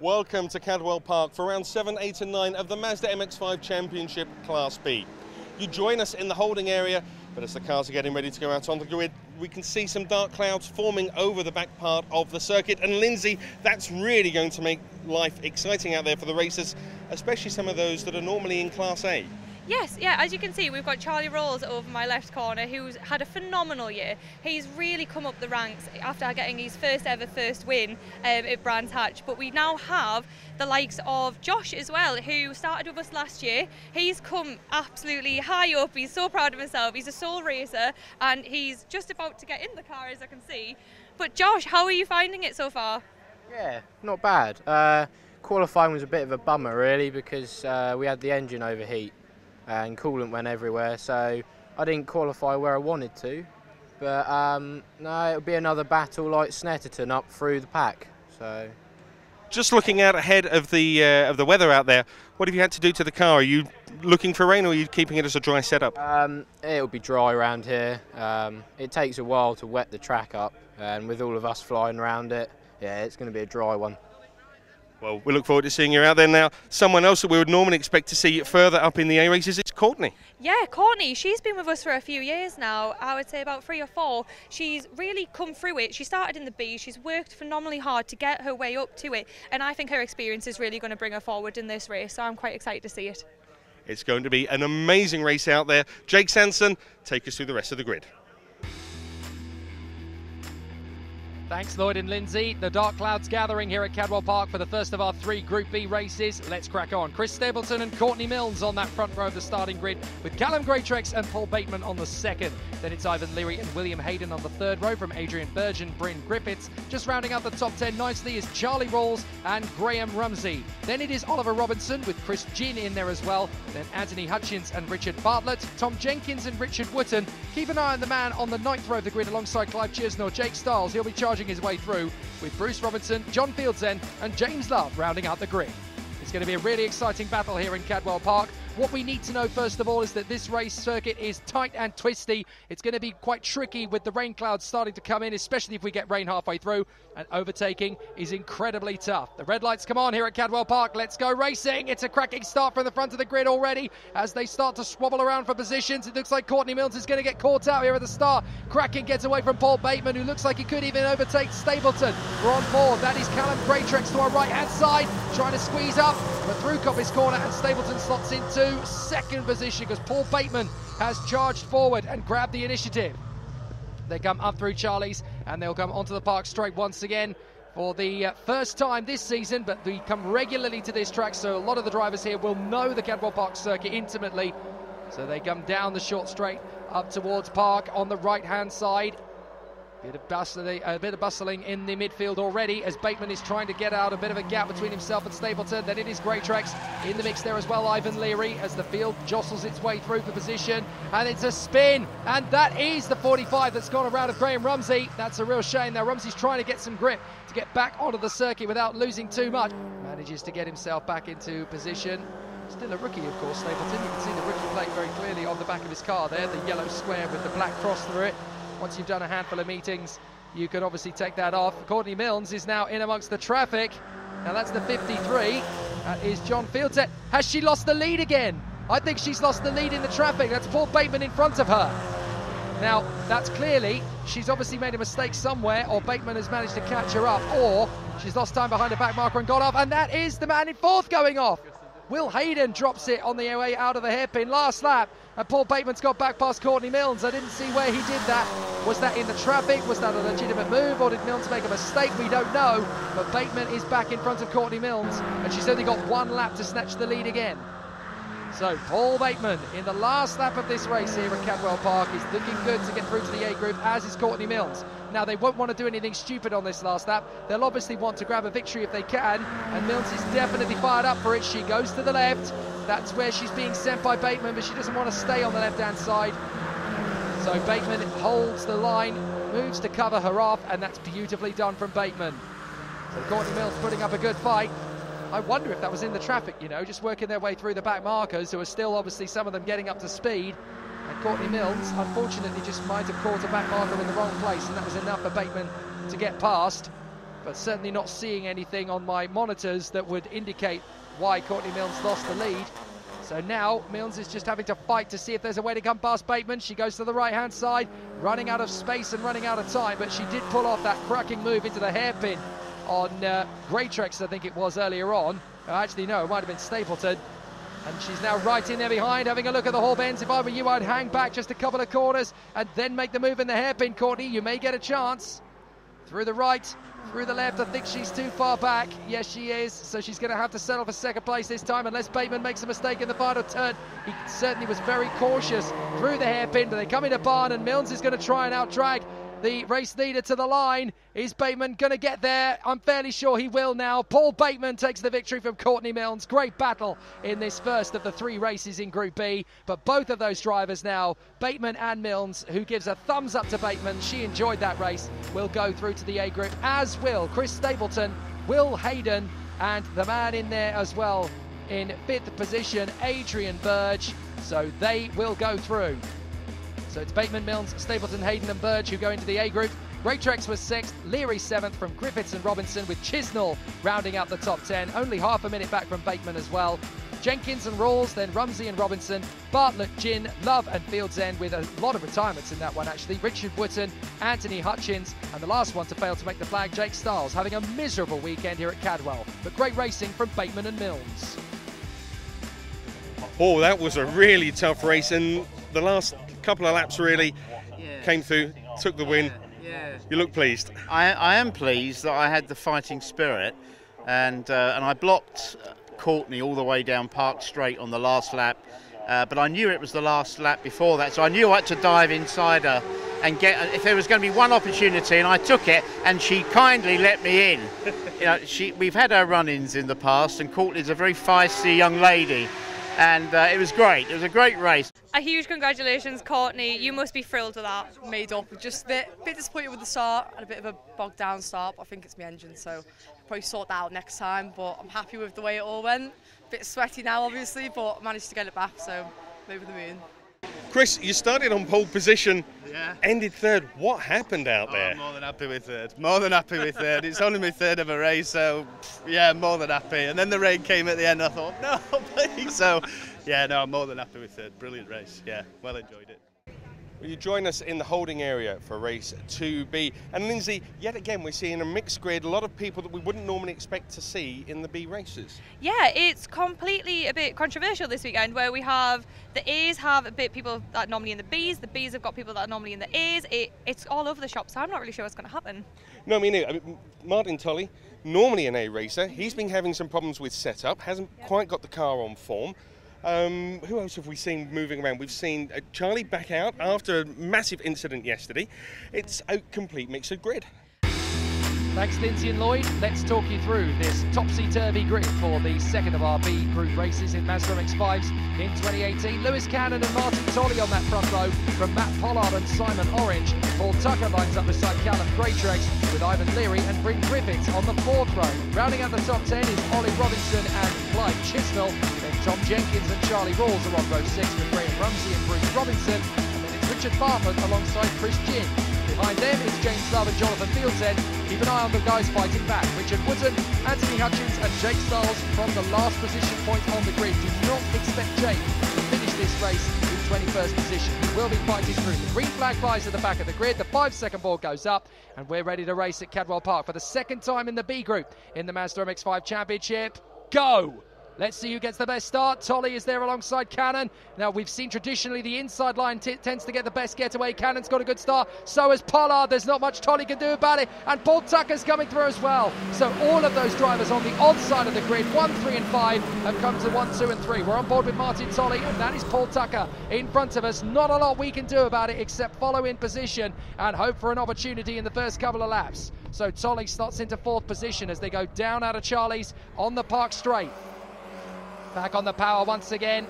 Welcome to Cadwell Park for round 7, 8 and 9 of the Mazda MX-5 Championship Class B. You join us in the holding area, but as the cars are getting ready to go out on the grid, we can see some dark clouds forming over the back part of the circuit. And Lindsay, that's really going to make life exciting out there for the racers, especially some of those that are normally in Class A. Yes, yeah, as you can see, we've got Charlie Rolls over my left corner, who's had a phenomenal year. He's really come up the ranks after getting his first win at Brands Hatch. But we now have the likes of Josh as well, who started with us last year. He's come absolutely high up. He's so proud of himself. He's a sole racer, and he's just about to get in the car, as I can see. But Josh, how are you finding it so far? Yeah, not bad. Qualifying was a bit of a bummer, really, because we had the engine overheat and coolant went everywhere, so I didn't qualify where I wanted to. But no, it'll be another battle like Snetterton up through the pack. So, just looking out ahead of the weather out there, what have you had to do to the car? Are you looking for rain, or are you keeping it as a dry setup? It'll be dry around here. It takes a while to wet the track up, and with all of us flying around it, yeah, it's going to be a dry one. Well, we look forward to seeing you out there now. Someone else that we would normally expect to see further up in the A races, it's Courtney. Yeah, Courtney, she's been with us for a few years now. I would say about 3 or 4. She's really come through it. She started in the B. She's worked phenomenally hard to get her way up to it. And I think her experience is really going to bring her forward in this race. So I'm quite excited to see it. It's going to be an amazing race out there. Jake Sanson, take us through the rest of the grid. Thanks, Lloyd and Lindsay. The dark clouds gathering here at Cadwell Park for the first of our 3 Group B races. Let's crack on. Chris Stapleton and Courtney Milnes on that front row of the starting grid, with Callum Greatrex and Paul Bateman on the second. Then it's Ivan Leary and William Hayden on the third row from Adrian Burge and Bryn Griffiths. Just rounding out the top 10 nicely is Charlie Rolls and Graham Rumsey. Then it is Oliver Robinson with Chris Ginn in there as well. Then Anthony Hutchins and Richard Bartlett, Tom Jenkins and Richard Wootton. Keep an eye on the man on the 9th row of the grid alongside Clive Chisnell, Jake Stiles. He'll be charging his way through with Bruce Robinson, John Fieldsen and James Love rounding out the grid. It's going to be a really exciting battle here in Cadwell Park. What we need to know first of all is that this race circuit is tight and twisty. It's going to be quite tricky with the rain clouds starting to come in, especially if we get rain halfway through, and overtaking is incredibly tough. The red lights come on here at Cadwell Park. Let's go racing. It's a cracking start from the front of the grid already as they start to swabble around for positions. It looks like Courtney Milnes is going to get caught out here at the start. Cracking gets away from Paul Bateman, who looks like he could even overtake Stapleton. We're on board. That is Callum Greatrex to our right-hand side, trying to squeeze up, but through Coppice corner, and Stapleton slots into second position because Paul Bateman has charged forward and grabbed the initiative. They come up through Charlie's and they'll come onto the park straight once again for the first time this season, but they come regularly to this track, so a lot of the drivers here will know the Cadwell Park circuit intimately. So they come down the short straight up towards Park on the right-hand side. A bit of bustling in the midfield already as Bateman is trying to get out a bit of a gap between himself and Stapleton. Then it is Greatrex in the mix there as well, Ivan Leary, as the field jostles its way through for position. And it's a spin, and that is the 45 that's gone around of Graham Rumsey. That's a real shame. Now Rumsey's trying to get some grip to get back onto the circuit without losing too much. Manages to get himself back into position. Still a rookie, of course, Stapleton. You can see the rookie plate very clearly on the back of his car there, the yellow square with the black cross through it. Once you've done a handful of meetings, you can obviously take that off. Courtney Milnes is now in amongst the traffic. Now that's the 53. That is John Fieldsen. Has she lost the lead again? I think she's lost the lead in the traffic. That's Paul Bateman in front of her. Now, that's clearly, she's obviously made a mistake somewhere, or Bateman has managed to catch her up, or she's lost time behind a back marker and got off, and that is the man in fourth going off. Will Hayden drops it on the way out of the hairpin last lap, and Paul Bateman's got back past Courtney Milnes. I didn't see where he did that. Was that in the traffic? Was that a legitimate move, or did Milnes make a mistake? We don't know, but Bateman is back in front of Courtney Milnes, and she's only got 1 lap to snatch the lead again. So Paul Bateman in the last lap of this race here at Cadwell Park is looking good to get through to the A group, as is Courtney Milnes. Now they won't want to do anything stupid on this last lap. They'll obviously want to grab a victory if they can, and Milnes is definitely fired up for it. She goes to the left. That's where she's being sent by Bateman, but she doesn't want to stay on the left-hand side. So Bateman holds the line, moves to cover her off, and that's beautifully done from Bateman. So Courtney Milnes putting up a good fight. I wonder if that was in the traffic, you know, just working their way through the back markers, who are still obviously some of them getting up to speed. And Courtney Milnes, unfortunately, just might have caught a back marker in the wrong place, and that was enough for Bateman to get past. but certainly not seeing anything on my monitors that would indicate why Courtney Milnes lost the lead. So now Milnes is just having to fight to see if there's a way to come past Bateman. She goes to the right-hand side, running out of space and running out of time, but she did pull off that cracking move into the hairpin on Greatrex, I think it was earlier on. Actually, no, it might have been Stapleton. And she's now right in there behind, having a look at the whole bends. If I were you, I'd hang back just a couple of corners and then make the move in the hairpin, Courtney. You may get a chance. Through the right, through the left. I think she's too far back. Yes, she is. So she's going to have to settle for second place this time, unless Bateman makes a mistake in the final turn. He certainly was very cautious through the hairpin, but they come into barn, and Milnes is going to try and out-drag the race leader to the line. Is Bateman going to get there? I'm fairly sure he will now. Paul Bateman takes the victory from Courtney Milnes. Great battle in this first of the 3 races in Group B. But both of those drivers now, Bateman and Milnes, who gives a thumbs up to Bateman, she enjoyed that race, will go through to the A group, as will Chris Stapleton, Will Hayden, and the man in there as well in 5th position, Adrian Burge. So they will go through. So it's Bateman, Milnes, Stapleton, Hayden and Burge who go into the A group. Greatrex was 6th, Leary 7th from Griffiths and Robinson, with Chisnell rounding out the top 10. Only half a minute back from Bateman as well. Jenkins and Rawls, then Rumsey and Robinson, Bartlett, Ginn, Love and Fields End, with a lot of retirements in that one actually. Richard Wootton, Anthony Hutchins, and the last one to fail to make the flag, Jake Stiles, having a miserable weekend here at Cadwell. But great racing from Bateman and Milnes. Oh, that was a really tough race, and the last couple of laps really came through, took the win. Yeah. You look pleased. I am pleased that I had the fighting spirit, and I blocked Courtney all the way down Park Straight on the last lap, but I knew it was the last lap before that, so I knew I had to dive inside her and get, if there was going to be one opportunity, and I took it, and she kindly let me in. You know, we've had our run-ins in the past, and Courtney's a very feisty young lady. And it was great. It was a great race. A huge congratulations, Courtney. You must be thrilled with that. Made up. Just a bit disappointed with the start and a bit of a bogged down start. I think it's my engine, so I'll probably sort that out next time. But I'm happy with the way it all went. A bit sweaty now, obviously, but I managed to get it back, so I'm over the moon. Chris, you started on pole position, ended 3rd. What happened out there? I'm more than happy with 3rd. More than happy with 3rd. It's only my 3rd of a race, so yeah, more than happy. And then the rain came at the end. I thought, no, please. So yeah, no, I'm more than happy with 3rd. Brilliant race. Yeah, well enjoyed it. Will you join us in the holding area for race 2B? And Lindsay, yet again we're seeing a mixed grid, a lot of people that we wouldn't normally expect to see in the B races. Yeah, it's completely a bit controversial this weekend, where we have the A's have a bit people that are normally in the B's have got people that are normally in the A's. It's all over the shop, so I'm not really sure what's going to happen. No, I mean, Martin Tully, normally an A racer, he's been having some problems with setup, hasn't quite got the car on form. Who else have we seen moving around? We've seen Charlie back out after a massive incident yesterday. It's a complete mix of grid. Thanks, Lindsay and Lloyd. Let's talk you through this topsy-turvy grid for the second of our B group races in Mazda MX-5s in 2018. Lewis Cannon and Martin Tolley on that front row from Matt Pollard and Simon Orange. Paul Tucker lines up beside Callum Greatrex with Ivan Leary and Bryn Griffiths on the 4th row. Rounding out the top 10 is Ollie Robinson and Clyde Chisnell. Then Tom Jenkins and Charlie Rawls are on row 6 with Graham Rumsey and Bruce Robinson. And then it's Richard Bartlett alongside Chris Ginn. Behind them is James Love and Jonathan Fieldsend. Keep an eye on the guys fighting back. Richard Wootton, Anthony Hutchins and Jake Stiles from the last position point on the grid. Do not expect Jake to finish this race in 21st position. He will be fighting through. The green flag flies at the back of the grid. The 5-second ball goes up and we're ready to race at Cadwell Park for the second time in the B group in the Mazda MX-5 Championship. Go! Let's see who gets the best start. Tolley is there alongside Cannon. Now, we've seen traditionally the inside line tends to get the best getaway. Cannon's got a good start. So has Pollard. There's not much Tolley can do about it. And Paul Tucker's coming through as well. So all of those drivers on the odd side of the grid, 1, 3 and 5, have come to 1, 2 and 3. We're on board with Martin Tolley, and that is Paul Tucker in front of us. Not a lot we can do about it except follow in position and hope for an opportunity in the first couple of laps. So Tolley slots into 4th position as they go down out of Charlie's on the Park Straight. Back on the power once again.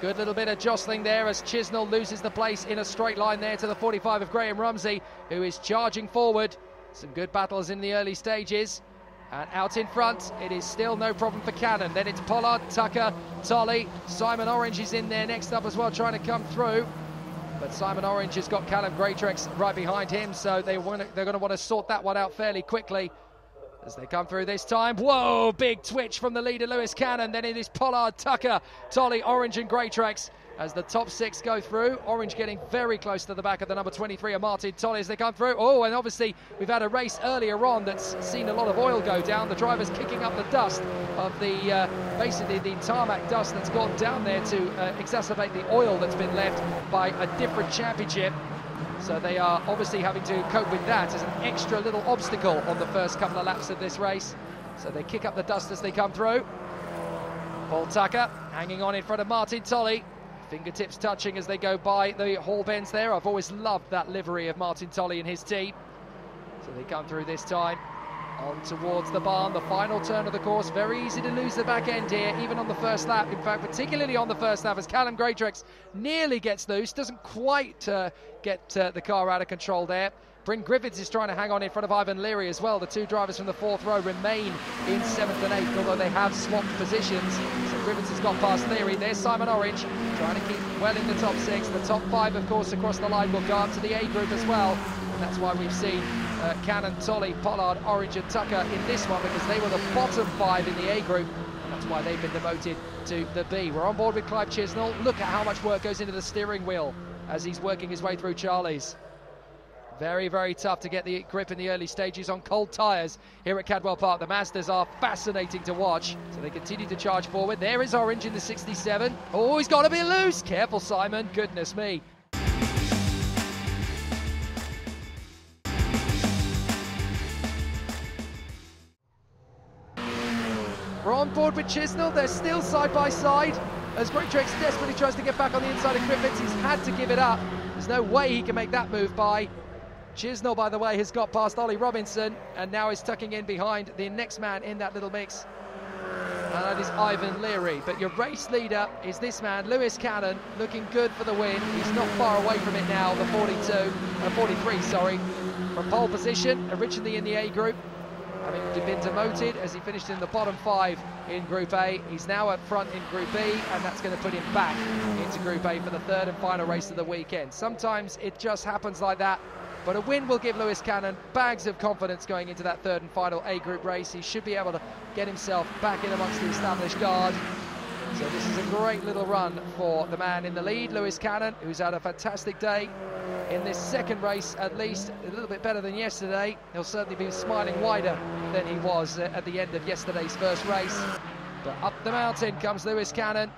Good little bit of jostling there as Chisnell loses the place in a straight line there to the 45 of Graham Rumsey, who is charging forward. Some good battles in the early stages. And out in front, it is still no problem for Cannon. Then it's Pollard, Tucker, Tolley. Simon Orange is in there next up as well, trying to come through. But Simon Orange has got Callum Greatrex right behind him, so they're going to want to sort that one out fairly quickly. as they come through this time. Whoa, big twitch from the leader, Lewis Cannon. Then it is Pollard, Tucker, Tolley, Orange and Greatrex as the top 6 go through. Orange getting very close to the back of the number 23 of Martin Tolley as they come through. Oh, and obviously we've had a race earlier on that's seen a lot of oil go down. The driver's kicking up the dust of the, basically the tarmac dust that's gone down there to exacerbate the oil that's been left by a different championship. So they are obviously having to cope with that as an extra little obstacle on the first couple of laps of this race. So they kick up the dust as they come through. Paul Tucker hanging on in front of Martin Tolley. Fingertips touching as they go by the hall bends there. I've always loved that livery of Martin Tolley and his team. So they come through this time. On towards the barn, the final turn of the course. Very easy to lose the back end here, even on the first lap. In fact, particularly on the first lap, as Callum Greatrex nearly gets loose. Doesn't quite get the car out of control there. Bryn Griffiths is trying to hang on in front of Ivan Leary as well. The 2 drivers from the 4th row remain in 7th and 8th, although they have swapped positions. So Griffiths has got past Leary. There's Simon Orange trying to keep well in the top 6. The top 5, of course, across the line will go up to the A group as well. And that's why we've seen Cannon, Tolley, Pollard, Orange and Tucker in this one, because they were the bottom 5 in the A group. And that's why they've been demoted to the B. We're on board with Clive Chisnell. Look at how much work goes into the steering wheel as he's working his way through Charlie's. Very, very tough to get the grip in the early stages on cold tyres here at Cadwell Park. The Mazdas are fascinating to watch, so they continue to charge forward. There is Orange in the 67. Oh, he's got to be loose. Careful, Simon. Goodness me. We're on board with Chisnell. They're still side by side as Greatrex desperately tries to get back on the inside of Griffiths. He's had to give it up. There's no way he can make that move by. Chisnell, by the way, has got past Ollie Robinson and now is tucking in behind the next man in that little mix. And that is Ivan Leary. But your race leader is this man, Lewis Cannon, looking good for the win. He's not far away from it now, the 43, sorry, from pole position, originally in the A group. Having been demoted as he finished in the bottom 5 in Group A. He's now up front in Group B, and that's going to put him back into Group A for the 3rd and final race of the weekend. Sometimes it just happens like that, but a win will give Lewis Cannon bags of confidence going into that 3rd and final A Group race. He should be able to get himself back in amongst the established guard. So this is a great little run for the man in the lead, Lewis Cannon, who's had a fantastic day. In this 2nd race, at least, a little bit better than yesterday. He'll certainly be smiling wider than he was at the end of yesterday's 1st race. But up the mountain comes Lewis Cannon,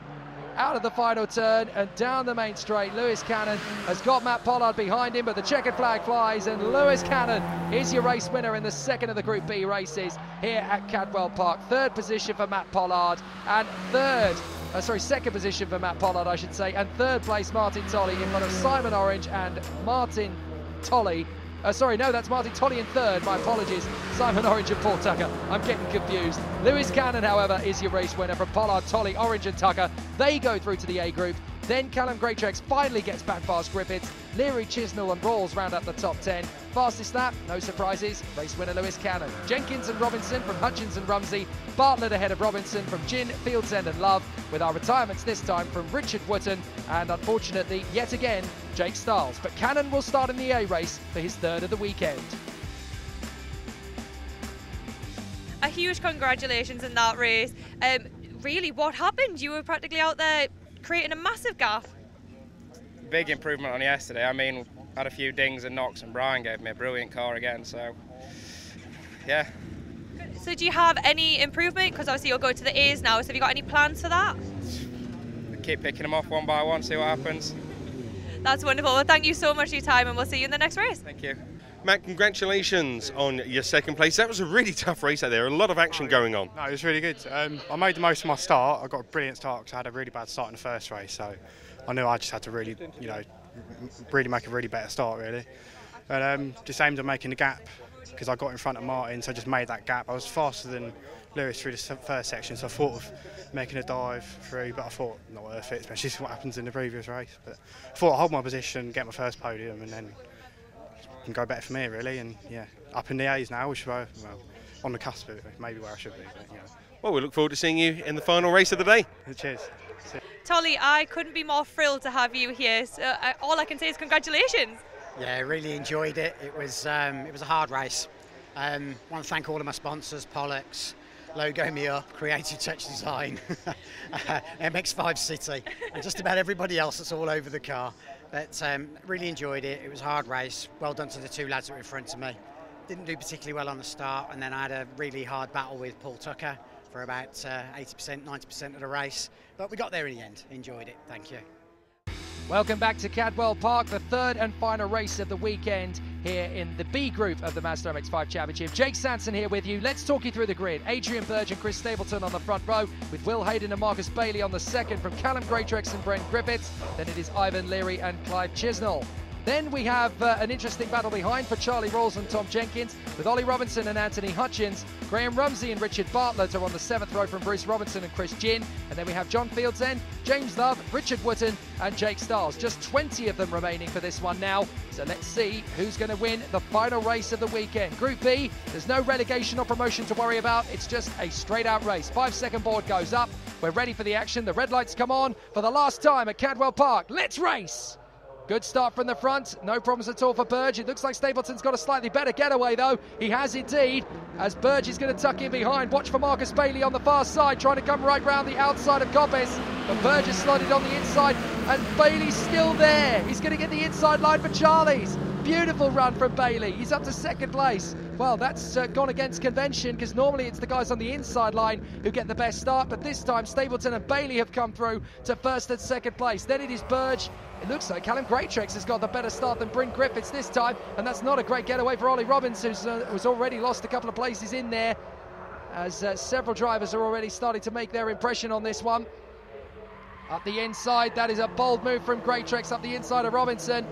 out of the final turn and down the main straight. Lewis Cannon has got Matt Pollard behind him, but the checkered flag flies, and Lewis Cannon is your race winner in the 2nd of the Group B races here at Cadwell Park. 3rd position for Matt Pollard, and 2nd position for Matt Pollard, I should say, and 3rd place Martin Tolley in front of Simon Orange and Martin Tolley. Sorry, no, that's Martin Tolley in 3rd, my apologies. Simon Orange and Paul Tucker, I'm getting confused. Lewis Cannon, however, is your race winner from Pollard, Tolley, Orange and Tucker. They go through to the A group. Then Callum Greatrex finally gets back past Griffiths. Leary, Chisnell and Rawls round up the top 10. Fastest lap, no surprises, race winner Lewis Cannon. Jenkins and Robinson from Hutchins and Rumsey. Bartlett ahead of Robinson from Gin, Fieldsend and Love, with our retirements this time from Richard Wotton and, unfortunately, yet again, Jake Stiles. But Cannon will start in the A race for his 3rd of the weekend. A huge congratulations in that race. Really, what happened? You were practically out there creating a massive gap. Big improvement on yesterday. I mean, had a few dings and knocks, and Brian gave me a brilliant car again, so yeah. So do you have any improvement? Because obviously you'll go to the A's now, so have you got any plans for that? Keep picking them off one by one, see what happens. That's wonderful. Well, thank you so much for your time, and we'll see you in the next race. Thank you. Matt, congratulations on your 2nd place. That was a really tough race out there, a lot of action going on. No, it was really good. I made the most of my start. I got a brilliant start because I had a really bad start in the 1st race, so I knew I just had to really, really make a really better start, really. And just aimed at making the gap because I got in front of Martin, so I just made that gap. I was faster than Lewis through the 1st section, so I thought of making a dive through, but I thought not worth it, especially what happens in the previous race. But I thought I'd hold my position, get my 1st podium, and then can go better for me, really. And yeah, up in the A's now, which are on the cusp of maybe where I should be. But, Well, we look forward to seeing you in the final race of the day. Cheers. Tolley, I couldn't be more thrilled to have you here. So, all I can say is congratulations. Yeah, really enjoyed it. It was a hard race. Want to thank all of my sponsors, Pollux, Logo Me Up, Creative Touch Design, MX-5 City, and just about everybody else that's all over the car. But really enjoyed it. It was a hard race. Well done to the two lads that were in front of me. Didn't do particularly well on the start, and then I had a really hard battle with Paul Tucker for about 80%, 90% of the race. But we got there in the end. Enjoyed it. Thank you. Welcome back to Cadwell Park, the third and final race of the weekend here in the B group of the Mazda MX-5 Championship. Jake Sanson here with you. Let's talk you through the grid. Adrian Burge and Chris Stapleton on the front row, with Will Hayden and Marcus Bailey on the second from Callum Greatrex and Brent Griffiths. Then it is Ivan Leary and Clive Chisnell. Then we have an interesting battle behind for Charlie Rawls and Tom Jenkins, with Ollie Robinson and Anthony Hutchins. Graham Rumsey and Richard Bartlett are on the 7th row from Bruce Robinson and Chris Ginn. And then we have John Fieldsend, James Love, Richard Wootton and Jake Stiles. Just 20 of them remaining for this one now. So let's see who's going to win the final race of the weekend. Group B, there's no relegation or promotion to worry about. It's just a straight out race. 5-second board goes up. We're ready for the action. The red lights come on for the last time at Cadwell Park. Let's race! Good start from the front, no problems at all for Burge. It looks like Stapleton's got a slightly better getaway though. He has indeed, as Burge is going to tuck in behind. Watch for Marcus Bailey on the far side, trying to come right round the outside of Coppice. But Burge is slotted on the inside, and Bailey's still there. He's going to get the inside line for Charlie's. Beautiful run from Bailey. He's up to second place. Well, that's gone against convention, because normally it's the guys on the inside line who get the best start, but this time Stapleton and Bailey have come through to first and second place. Then it is Burge. It looks like Callum Greatrex has got the better start than Bryn Griffiths this time, and that's not a great getaway for Ollie Robbins, who's already lost a couple of places in there, as several drivers are already starting to make their impression on this one. Up the inside, that is a bold move from Greatrex up the inside of Robinson.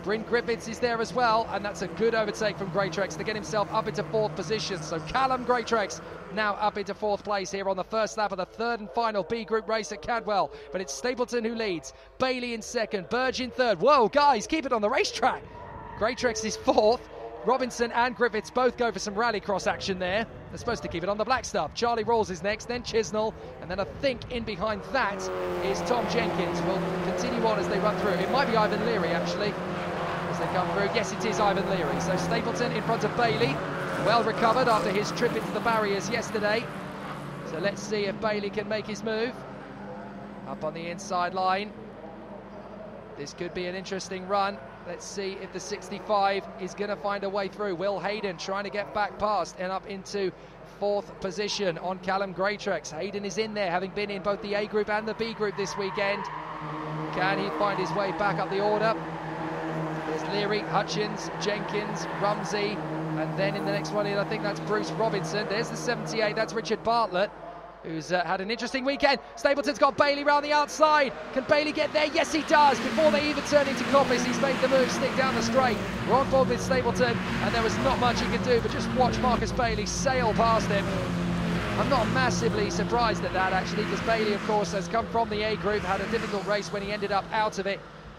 Bryn Griffiths is there as well, and that's a good overtake from Greatrex to get himself up into 4th position. So Callum Greatrex now up into 4th place here on the first lap of the third and final B group race at Cadwell. But it's Stapleton who leads, Bailey in second, Burge in third. Whoa, guys, keep it on the racetrack. Greatrex is 4th. Robinson and Griffiths both go for some rallycross action there. They're supposed to keep it on the black stuff. Charlie Rawls is next, then Chisnell, and then I think in behind that is Tom Jenkins. We'll continue on as they run through. It might be Ivan Leary, actually, as they come through. Yes, it is Ivan Leary. So Stapleton in front of Bailey, well recovered after his trip into the barriers yesterday. So let's see if Bailey can make his move. Up on the inside line. This could be an interesting run. Let's see if the 65 is going to find a way through. Will Hayden trying to get back past and up into 4th position on Callum Greatrex. Hayden is in there, having been in both the A group and the B group this weekend. Can he find his way back up the order? There's Leary, Hutchins, Jenkins, Rumsey, and then in the next one in, I think that's Bruce Robinson. There's the 78, that's Richard Bartlett, who's had an interesting weekend. Stapleton's got Bailey round the outside. Can Bailey get there? Yes, he does. Before they even turn into Coppice, he's made the move, stick down the straight. We're on board with Stapleton, and there was not much he could do, but just watch Marcus Bailey sail past him. I'm not massively surprised at that, actually, because Bailey, of course, has come from the A group, had a difficult race when he ended up out of it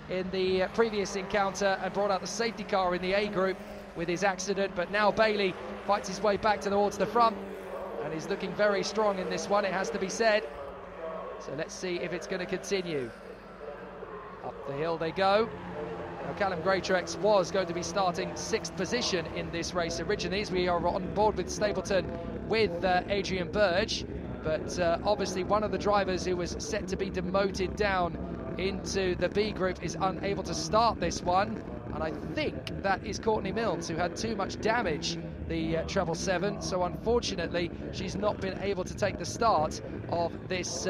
in the previous encounter and brought out the safety car in the A group with his accident. But now Bailey fights his way back towards the front, and he's looking very strong in this one, it has to be said. So let's see if it's going to continue. Up the hill they go. Now Callum Greatrex was going to be starting 6th position in this race originally, as we are on board with Stapleton with Adrian Burge. But obviously one of the drivers who was set to be demoted down into the B group is unable to start this one. And I think that is Courtney Milnes, who had too much damage, the treble 7. So unfortunately, she's not been able to take the start of this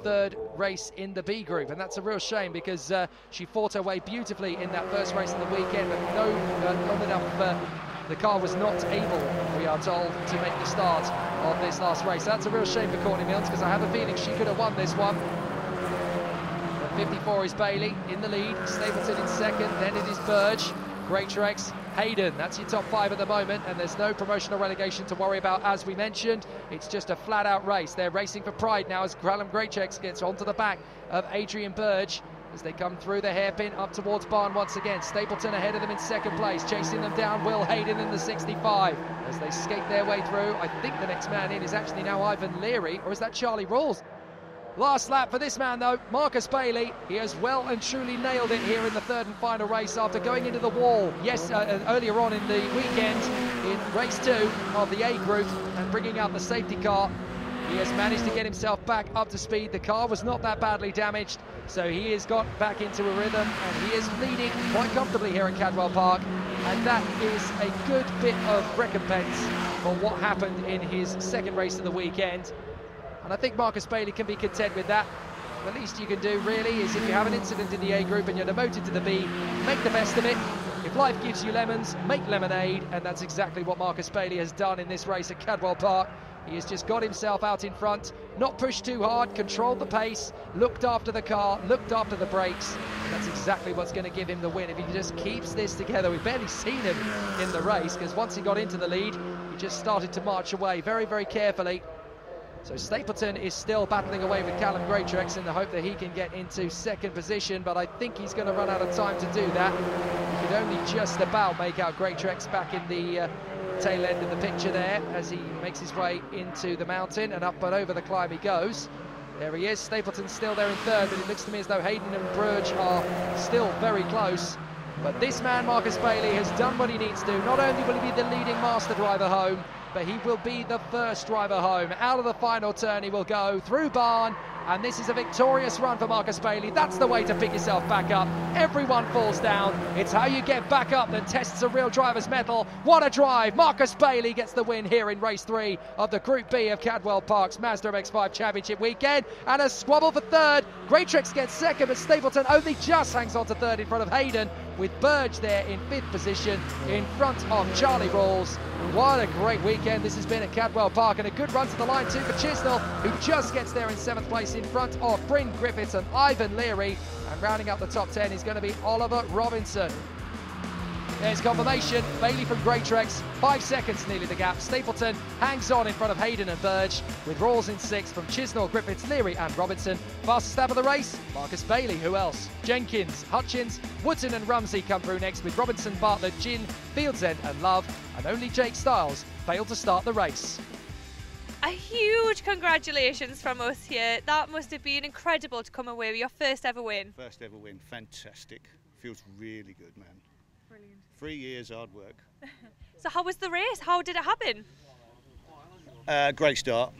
third race in the B group. And that's a real shame, because she fought her way beautifully in that first race of the weekend, but not enough. The car was not able, we are told, to make the start of this last race. That's a real shame for Courtney Milnes, because I have a feeling she could have won this one. 54 is Bailey in the lead, Stapleton in second, then it is Burge, Greatrex, Hayden. That's your top 5 at the moment, and there's no promotional relegation to worry about, as we mentioned. It's just a flat-out race. They're racing for pride now as Callum Greatrex gets onto the back of Adrian Burge as they come through the hairpin up towards Barn once again. Stapleton ahead of them in second place, chasing them down Will Hayden in the 65 as they skate their way through. I think the next man in is actually now Ivan Leary, or is that Charlie Rawls? Last lap for this man though, Marcus Bailey. He has well and truly nailed it here in the third and final race after going into the wall earlier on in the weekend in race 2 of the A group and bringing out the safety car. He has managed to get himself back up to speed. The car was not that badly damaged, so he has got back into a rhythm and he is leading quite comfortably here at Cadwell Park, and that is a good bit of recompense for what happened in his second race of the weekend. And I think Marcus Bailey can be content with that. The least you can do really is, if you have an incident in the A group and you're demoted to the B, make the best of it. If life gives you lemons, make lemonade, and that's exactly what Marcus Bailey has done in this race at Cadwell Park. He has just got himself out in front, not pushed too hard, controlled the pace, looked after the car, looked after the brakes. And that's exactly what's going to give him the win if he just keeps this together. We've barely seen him in the race because once he got into the lead, he just started to march away very, very carefully. So Stapleton is still battling away with Callum Greatrex in the hope that he can get into second position, but I think he's going to run out of time to do that. You could only just about make out Greatrex back in the tail end of the picture there as he makes his way into the mountain, and up and over the climb he goes. There he is. Stapleton's still there in third, but it looks to me as though Hayden and Burge are still very close. But this man, Marcus Bailey, has done what he needs to. Not only will he be the leading master driver home, but he will be the first driver home. Out of the final turn he will go through Barn, and this is a victorious run for Marcus Bailey. That's the way to pick yourself back up. Everyone falls down. It's how you get back up that tests a real driver's mettle. What a drive. Marcus Bailey gets the win here in race 3 of the Group B of Cadwell Park's Mazda MX-5 Championship weekend, and a squabble for third. Greatrex gets second, but Stapleton only just hangs on to third in front of Hayden, with Burge there in 5th position in front of Charlie Rawls. What a great weekend this has been at Cadwell Park, and a good run to the line too for Chisnell, who just gets there in 7th place in front of Bryn Griffiths and Ivan Leary, and rounding up the top 10 is going to be Oliver Robinson. There's confirmation, Bailey from Greatrex, 5 seconds nearly the gap. Stapleton hangs on in front of Hayden and Burge, with Rawls in 6th from Chisnell, Griffiths, Leary and Robinson. Fastest lap of the race, Marcus Bailey. Who else? Jenkins, Hutchins, Wootton and Rumsey come through next, with Robinson, Bartlett, Ginn, Fieldsend and Love, and only Jake Stiles failed to start the race. A huge congratulations from us here. That must have been incredible to come away with your first ever win. First ever win, fantastic. Feels really good, man. Brilliant. 3 years hard work. So how was the race? How did it happen? Great start,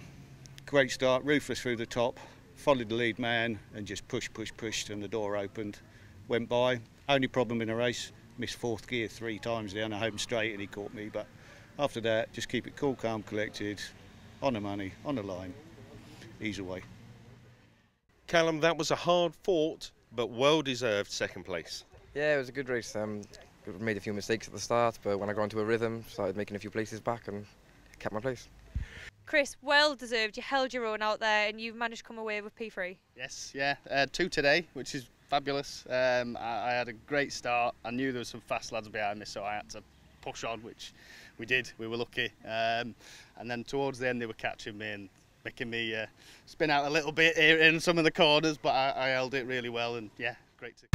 ruthless through the top, followed the lead man and just pushed and the door opened, went by. Only problem in the race, missed 4th gear 3 times down the home straight and he caught me, but after that just keep it cool, calm, collected, on the money, on the line, ease away. Callum, that was a hard fought but well deserved second place. Yeah, it was a good race. Made a few mistakes at the start, but when I got into a rhythm, started making a few places back and kept my place. Chris, well deserved. You held your own out there and you've managed to come away with P3. Yes, yeah, 2 today, which is fabulous. I had a great start. I knew there were some fast lads behind me, so I had to push on, which we did. We were lucky. And then towards the end, they were catching me and making me spin out a little bit here in some of the corners, but I held it really well, and yeah, great to